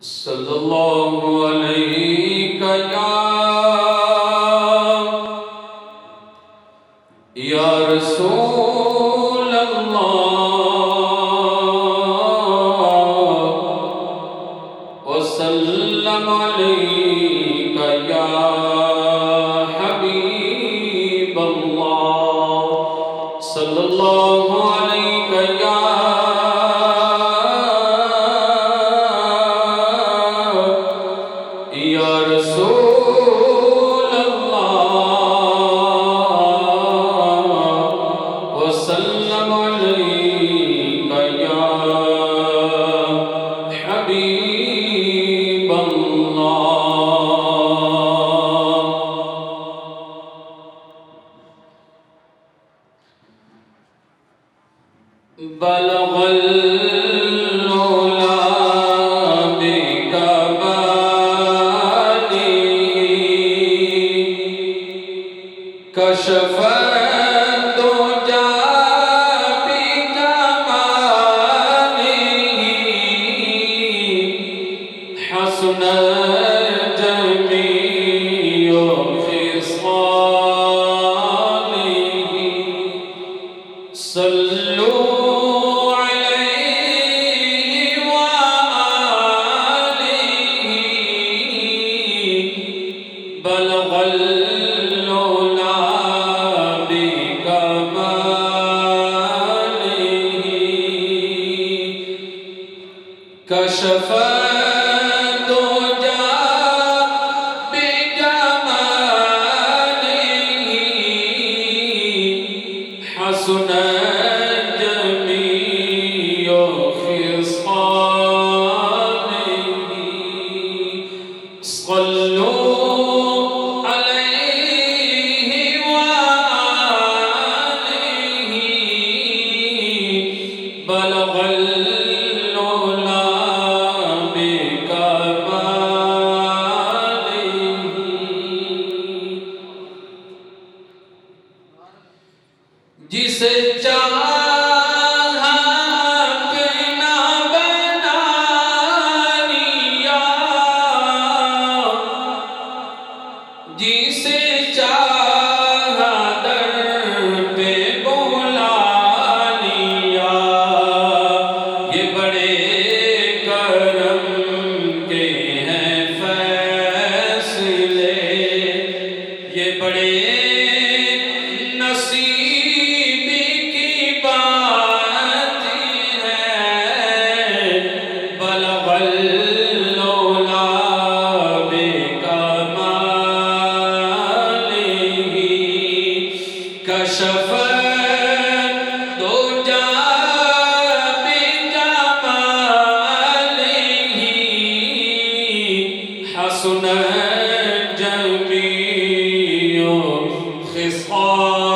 सल्लल्लाहु अलैका या रसूल अल्लाह वसल्लम अलैका या हबीब अल्लाह सल्लल्लाहु अलैका या रसूल अल्लाह वसल्लम अलैका या हबीब अल्लाह। बलगल कशफ़ दुजा बिजमालिही हसन जमीउ ख़िसालिही सल्लू अलैहि व आलिही बलगल कशफ़ दुजा बिजमालिही हसन जमीउ ख़िसालिही सल्लू अलैहि व आलिही बलगल जिसे चाहा अपना बना लिया, जिसे चाहा दर पे बुला लिया। ये बड़े करम के हैं फैसले, ये बड़े नसीब की बात है। बलगल लौला बिकमालिही कशफ़ दुजा बिजमालिही हसन जमीउ ख़िसालिही